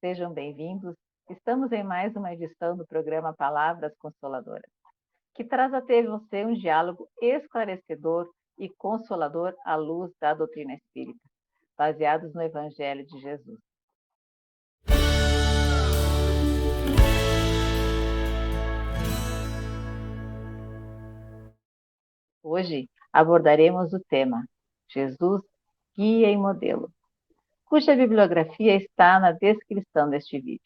sejam bem-vindos. Estamos em mais uma edição do programa Palavras Consoladoras, que traz até você um diálogo esclarecedor e consolador à luz da doutrina espírita, baseados no Evangelho de Jesus. Hoje abordaremos o tema Jesus, Guia e Modelo, cuja bibliografia está na descrição deste vídeo.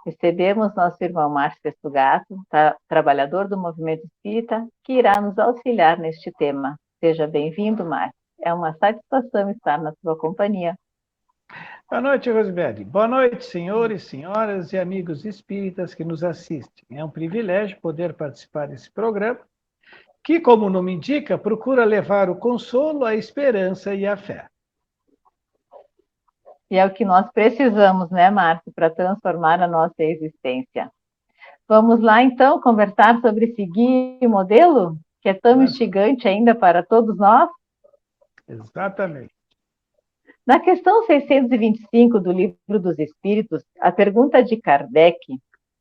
Recebemos nosso irmão Márcio Testugato, trabalhador do Movimento Espírita, que irá nos auxiliar neste tema. Seja bem-vindo, Márcio. É uma satisfação estar na sua companhia. Boa noite, Rosibeli. Boa noite, senhores, senhoras e amigos espíritas que nos assistem. É um privilégio poder participar desse programa, que, como o nome indica, procura levar o consolo, a esperança e a fé. E é o que nós precisamos, né, Márcio, para transformar a nossa existência. Vamos lá, então, conversar sobre esse guia e modelo, que é tão instigante ainda para todos nós? Exatamente. Na questão 625 do Livro dos Espíritos, a pergunta de Kardec,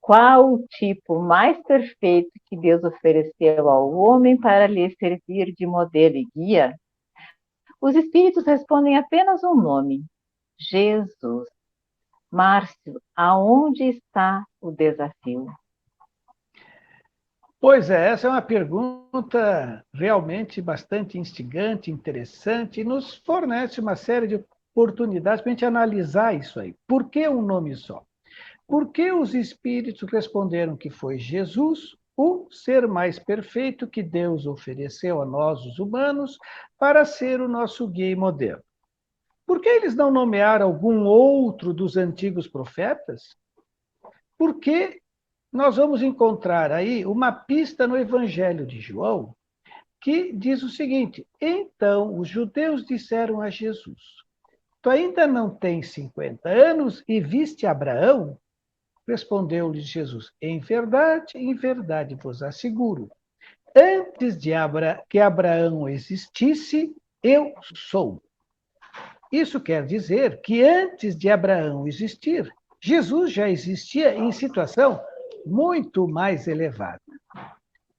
qual o tipo mais perfeito que Deus ofereceu ao homem para lhe servir de modelo e guia? Os Espíritos respondem apenas um nome: Jesus. Márcio, aonde está o desafio? Pois é, essa é uma pergunta realmente bastante instigante, interessante, e nos fornece uma série de oportunidades para a gente analisar isso aí. Por que um nome só? Por que os espíritos responderam que foi Jesus, o ser mais perfeito que Deus ofereceu a nós, os humanos, para ser o nosso guia e modelo? Por que eles não nomearam algum outro dos antigos profetas? Porque nós vamos encontrar aí uma pista no Evangelho de João que diz o seguinte: então os judeus disseram a Jesus: tu ainda não tens 50 anos e viste Abraão? Respondeu-lhe Jesus: em verdade vos asseguro, antes de que Abraão existisse, eu sou. Isso quer dizer que antes de Abraão existir, Jesus já existia em situação muito mais elevada.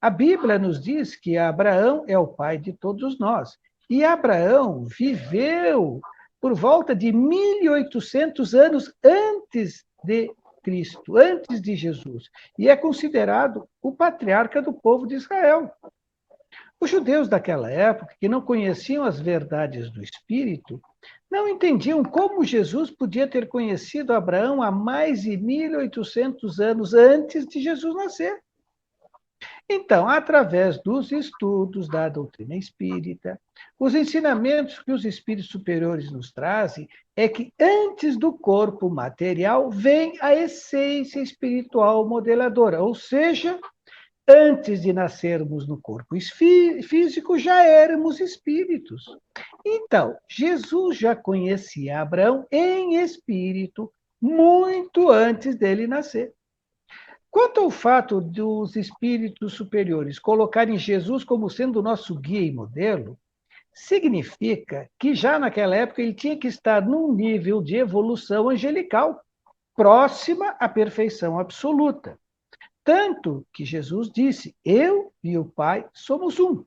A Bíblia nos diz que Abraão é o pai de todos nós. E Abraão viveu por volta de 1800 anos antes de Cristo, antes de Jesus, e é considerado o patriarca do povo de Israel. Os judeus daquela época, que não conheciam as verdades do Espírito, não entendiam como Jesus podia ter conhecido Abraão há mais de 1800 anos antes de Jesus nascer. Então, através dos estudos da doutrina espírita, os ensinamentos que os espíritos superiores nos trazem é que antes do corpo material vem a essência espiritual modeladora, ou seja, antes de nascermos no corpo físico, já éramos espíritos. Então, Jesus já conhecia Abraão em espírito muito antes dele nascer. Quanto ao fato dos espíritos superiores colocarem Jesus como sendo o nosso guia e modelo, significa que já naquela época ele tinha que estar num nível de evolução angelical, próxima à perfeição absoluta. Tanto que Jesus disse: eu e o Pai somos um.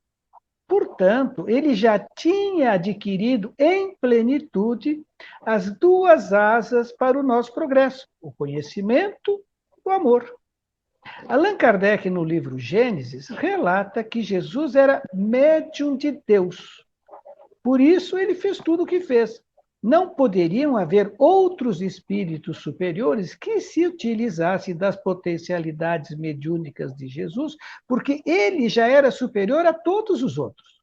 Portanto, ele já tinha adquirido em plenitude as duas asas para o nosso progresso: o conhecimento e o amor. Allan Kardec, no livro Gênesis, relata que Jesus era médium de Deus. Por isso, ele fez tudo o que fez. Não poderiam haver outros espíritos superiores que se utilizassem das potencialidades mediúnicas de Jesus, porque ele já era superior a todos os outros.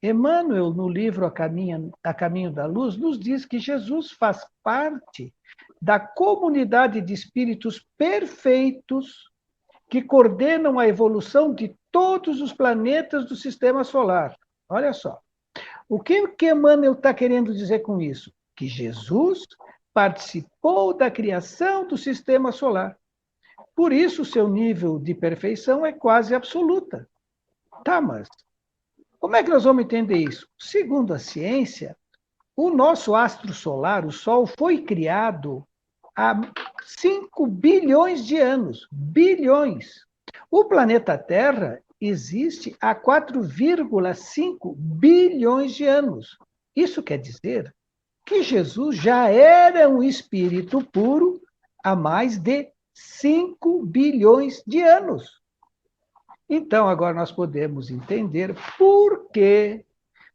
Emmanuel, no livro A Caminho da Luz, nos diz que Jesus faz parte da comunidade de espíritos perfeitos que coordenam a evolução de todos os planetas do sistema solar. Olha só. O que Emmanuel está querendo dizer com isso? Que Jesus participou da criação do sistema solar. Por isso, seu nível de perfeição é quase absoluta. Tá, mas como é que nós vamos entender isso? Segundo a ciência, o nosso astro solar, o Sol, foi criado há 5 bilhões de anos. Bilhões. O planeta Terra existe há 4,5 bilhões de anos. Isso quer dizer que Jesus já era um espírito puro há mais de 5 bilhões de anos. Então, agora nós podemos entender por que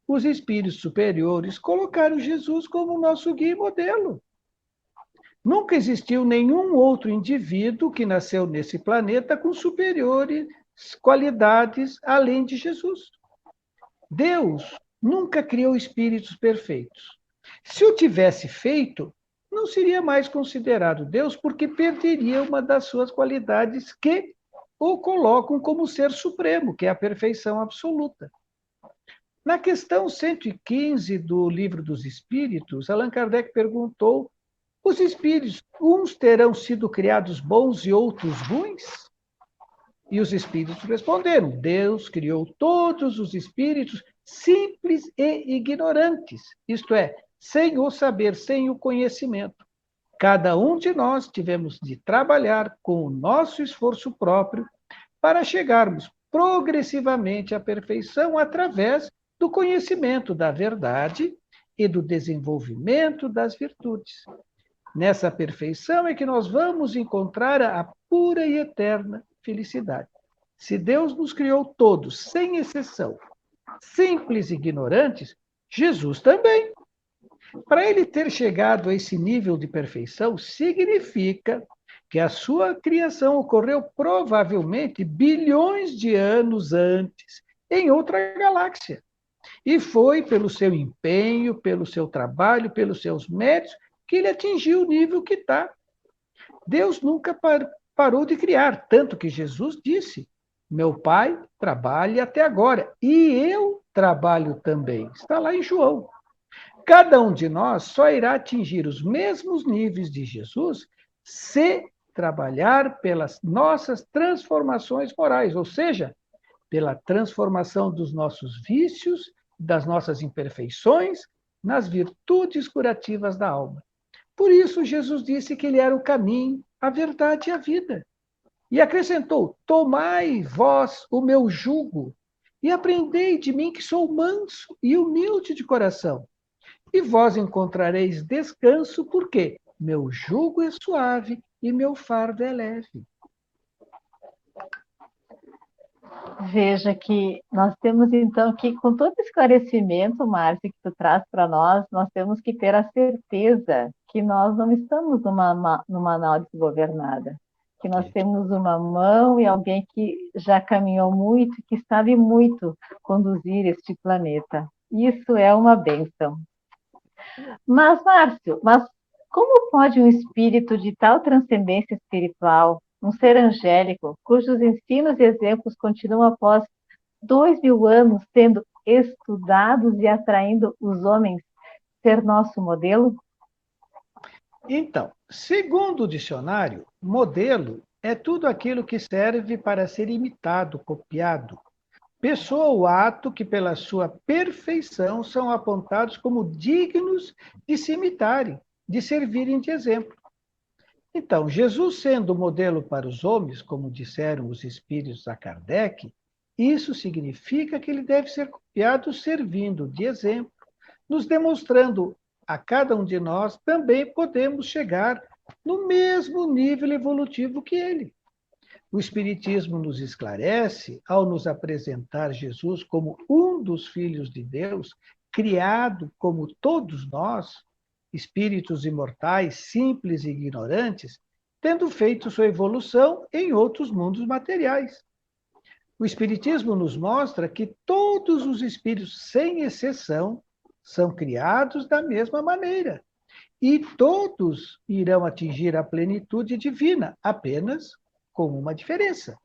os espíritos superiores colocaram Jesus como nosso guia e modelo. Nunca existiu nenhum outro indivíduo que nasceu nesse planeta com superiores qualidades além de Jesus. Deus nunca criou espíritos perfeitos. Se o tivesse feito, não seria mais considerado Deus, porque perderia uma das suas qualidades que o colocam como ser supremo, que é a perfeição absoluta. Na questão 115 do Livro dos Espíritos, Allan Kardec perguntou: os espíritos, uns terão sido criados bons e outros ruins? E os espíritos responderam: Deus criou todos os espíritos simples e ignorantes, isto é, sem o saber, sem o conhecimento. Cada um de nós tivemos de trabalhar com o nosso esforço próprio para chegarmos progressivamente à perfeição através do conhecimento da verdade e do desenvolvimento das virtudes. Nessa perfeição é que nós vamos encontrar a pura e eterna felicidade. Se Deus nos criou todos, sem exceção, simples e ignorantes, Jesus também. Para ele ter chegado a esse nível de perfeição, significa que a sua criação ocorreu provavelmente bilhões de anos antes, em outra galáxia. E foi pelo seu empenho, pelo seu trabalho, pelos seus méritos, que ele atingiu o nível que está. Deus nunca parou de criar, tanto que Jesus disse: meu Pai trabalha até agora, e eu trabalho também. Está lá em João. Cada um de nós só irá atingir os mesmos níveis de Jesus se trabalhar pelas nossas transformações morais, ou seja, pela transformação dos nossos vícios, das nossas imperfeições, nas virtudes curativas da alma. Por isso, Jesus disse que ele era o caminho, a verdade e a vida. E acrescentou: tomai vós o meu jugo e aprendei de mim, que sou manso e humilde de coração. E vós encontrareis descanso, porque meu jugo é suave e meu fardo é leve. Veja que nós temos então que, com todo esclarecimento, Márcia, que tu traz para nós temos que ter a certeza que nós não estamos numa análise governada, que nós temos uma mão e alguém que já caminhou muito, que sabe muito conduzir este planeta. Isso é uma bênção. Mas, Márcio, como pode um espírito de tal transcendência espiritual, um ser angélico, cujos ensinos e exemplos continuam após 2000 anos sendo estudados e atraindo os homens, ser nosso modelo? Então, segundo o dicionário, modelo é tudo aquilo que serve para ser imitado, copiado. Pessoa ou ato que, pela sua perfeição, são apontados como dignos de se imitarem, de servirem de exemplo. Então, Jesus sendo modelo para os homens, como disseram os espíritos a Kardec, isso significa que ele deve ser copiado servindo de exemplo, nos demonstrando a cada um de nós também podemos chegar no mesmo nível evolutivo que ele. O Espiritismo nos esclarece, ao nos apresentar Jesus como um dos filhos de Deus, criado como todos nós, espíritos imortais, simples e ignorantes, tendo feito sua evolução em outros mundos materiais. O Espiritismo nos mostra que todos os espíritos, sem exceção, são criados da mesma maneira. E todos irão atingir a plenitude divina, apenas com uma diferença.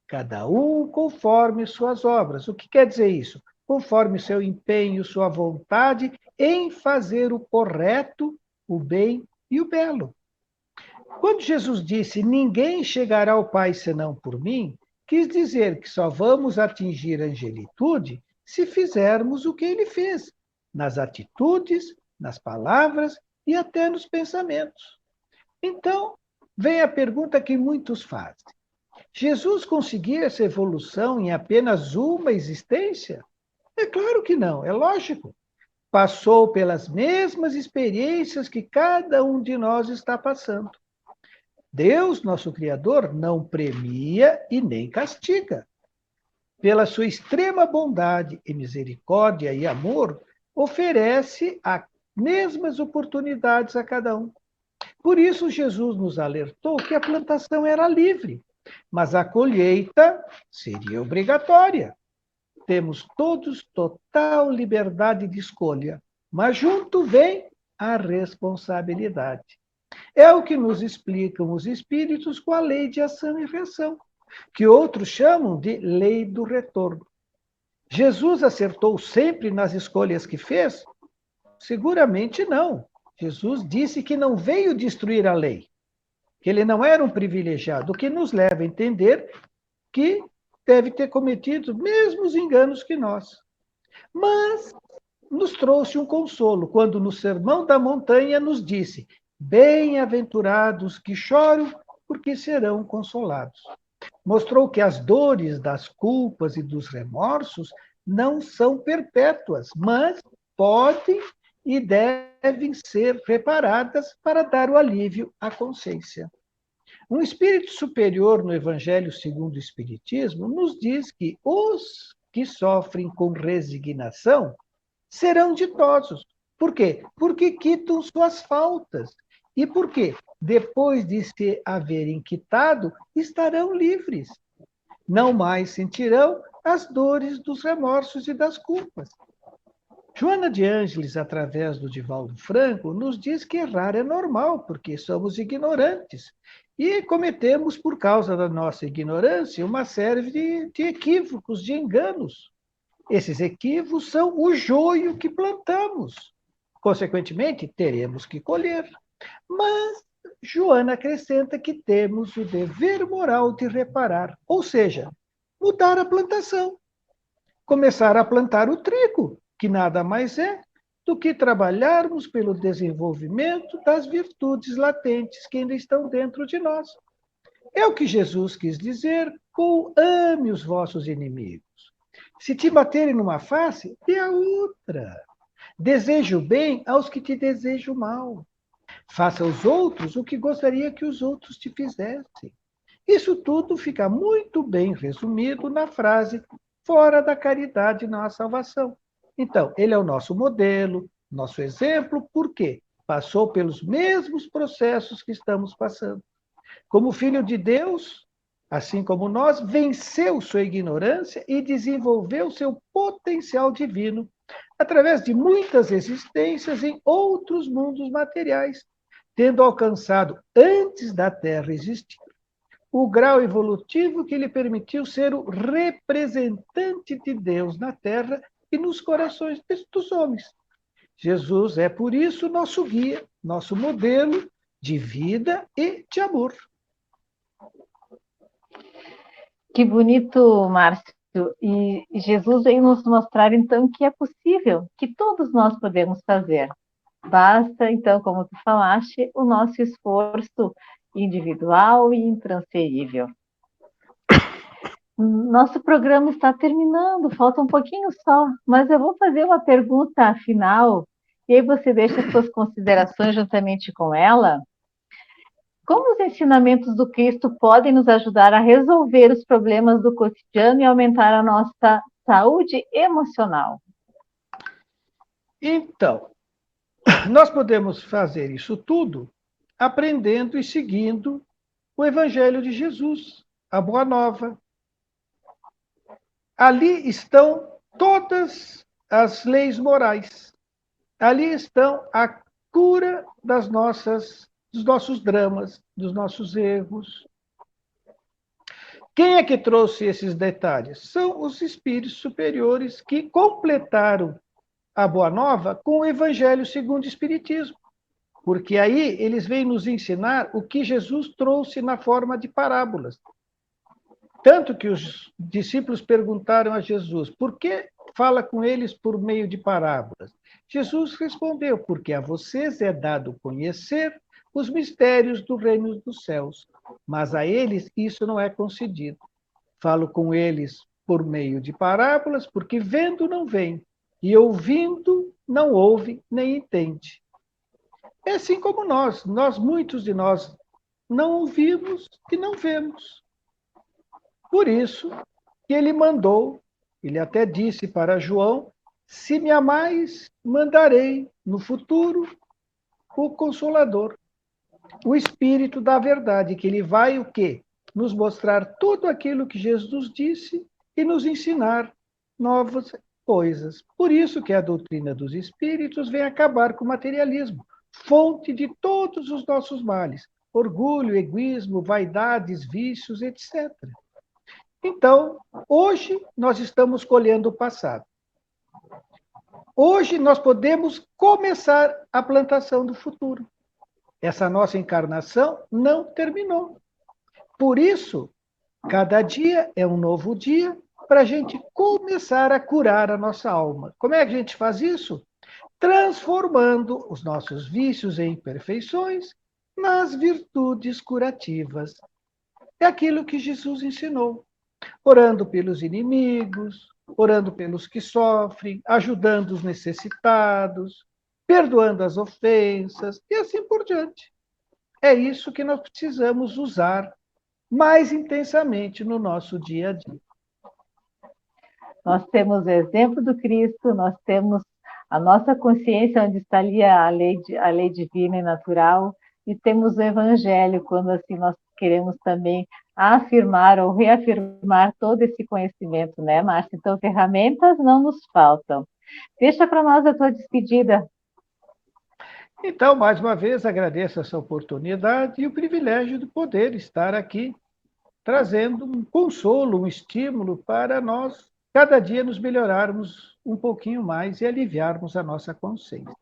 Cada um conforme suas obras. O que quer dizer isso? Conforme seu empenho, sua vontade em fazer o correto, o bem e o belo. Quando Jesus disse: ninguém chegará ao Pai senão por mim, quis dizer que só vamos atingir a angelitude se fizermos o que ele fez, nas atitudes, nas palavras e até nos pensamentos. Então, vem a pergunta que muitos fazem. Jesus conseguiu essa evolução em apenas uma existência? É claro que não, é lógico. Passou pelas mesmas experiências que cada um de nós está passando. Deus, nosso Criador, não premia e nem castiga. Pela sua extrema bondade e misericórdia e amor, oferece as mesmas oportunidades a cada um. Por isso, Jesus nos alertou que a plantação era livre, mas a colheita seria obrigatória. Temos todos total liberdade de escolha, mas junto vem a responsabilidade. É o que nos explicam os espíritos com a lei de ação e reação, que outros chamam de lei do retorno. Jesus acertou sempre nas escolhas que fez? Seguramente não. Jesus disse que não veio destruir a lei, que ele não era um privilegiado, o que nos leva a entender que deve ter cometido os mesmos enganos que nós. Mas nos trouxe um consolo quando no Sermão da Montanha nos disse: bem-aventurados que choram, porque serão consolados. Mostrou que as dores das culpas e dos remorsos não são perpétuas, mas podem e devem ser reparadas para dar o alívio à consciência. Um espírito superior no Evangelho segundo o Espiritismo nos diz que os que sofrem com resignação serão ditosos. Por quê? Porque quitam suas faltas. E por quê? Depois de se haverem quitado, estarão livres. Não mais sentirão as dores dos remorsos e das culpas. Joana de Ângeles, através do Divaldo Franco, nos diz que errar é normal, porque somos ignorantes. E cometemos, por causa da nossa ignorância, uma série de equívocos, de enganos. Esses equívocos são o joio que plantamos. Consequentemente, teremos que colher. Mas Joana acrescenta que temos o dever moral de reparar, ou seja, mudar a plantação, começar a plantar o trigo, que nada mais é do que trabalharmos pelo desenvolvimento das virtudes latentes que ainda estão dentro de nós. É o que Jesus quis dizer com ame os vossos inimigos. Se te baterem numa face, dê a outra. Deseja o bem aos que te desejam mal. Faça aos outros o que gostaria que os outros te fizessem. Isso tudo fica muito bem resumido na frase: fora da caridade não há salvação. Então, ele é o nosso modelo, nosso exemplo, por quê? Passou pelos mesmos processos que estamos passando. Como filho de Deus, assim como nós, venceu sua ignorância e desenvolveu seu potencial divino através de muitas existências em outros mundos materiais, tendo alcançado, antes da Terra existir, o grau evolutivo que lhe permitiu ser o representante de Deus na Terra e nos corações dos homens. Jesus é, por isso, nosso guia, nosso modelo de vida e de amor. Que bonito, Márcio. E Jesus veio nos mostrar, então, que é possível, que todos nós podemos fazer. Basta, então, como tu falaste, o nosso esforço individual e intransferível. Nosso programa está terminando, falta um pouquinho só, mas eu vou fazer uma pergunta final, e aí você deixa as suas considerações juntamente com ela. Como os ensinamentos do Cristo podem nos ajudar a resolver os problemas do cotidiano e aumentar a nossa saúde emocional? Então, nós podemos fazer isso tudo aprendendo e seguindo o Evangelho de Jesus, a Boa Nova. Ali estão todas as leis morais. Ali estão a cura dos nossos dramas, dos nossos erros. Quem é que trouxe esses detalhes? São os espíritos superiores que completaram a Boa Nova com o Evangelho segundo o Espiritismo. Porque aí eles vêm nos ensinar o que Jesus trouxe na forma de parábolas. Tanto que os discípulos perguntaram a Jesus: por que fala com eles por meio de parábolas? Jesus respondeu: porque a vocês é dado conhecer os mistérios do reino dos céus, mas a eles isso não é concedido. Falo com eles por meio de parábolas, porque vendo não veem, e ouvindo não ouve nem entende. É assim como muitos de nós, não ouvimos e não vemos. Por isso que ele mandou, ele até disse para João, se me amais, mandarei no futuro o Consolador, o Espírito da verdade, que ele vai o quê? Nos mostrar tudo aquilo que Jesus disse e nos ensinar novas coisas. Por isso que a doutrina dos Espíritos vem acabar com o materialismo, fonte de todos os nossos males, orgulho, egoísmo, vaidades, vícios, etc. Então, hoje nós estamos colhendo o passado. Hoje nós podemos começar a plantação do futuro. Essa nossa encarnação não terminou. Por isso, cada dia é um novo dia para a gente começar a curar a nossa alma. Como é que a gente faz isso? Transformando os nossos vícios e imperfeições nas virtudes curativas. É aquilo que Jesus ensinou. Orando pelos inimigos, orando pelos que sofrem, ajudando os necessitados, perdoando as ofensas e assim por diante. É isso que nós precisamos usar mais intensamente no nosso dia a dia. Nós temos o exemplo do Cristo, nós temos a nossa consciência, onde está ali a lei divina e natural, e temos o Evangelho, quando assim nós queremos também afirmar ou reafirmar todo esse conhecimento, né, Márcia? Então, ferramentas não nos faltam. Deixa para nós a tua despedida. Então, mais uma vez, agradeço essa oportunidade e o privilégio de poder estar aqui, trazendo um consolo, um estímulo para nós, cada dia, nos melhorarmos um pouquinho mais e aliviarmos a nossa consciência.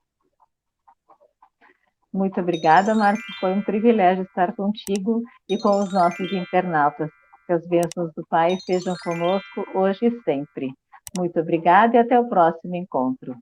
Muito obrigada, Márcia. Foi um privilégio estar contigo e com os nossos internautas. Que as bênçãos do Pai sejam conosco hoje e sempre. Muito obrigada e até o próximo encontro.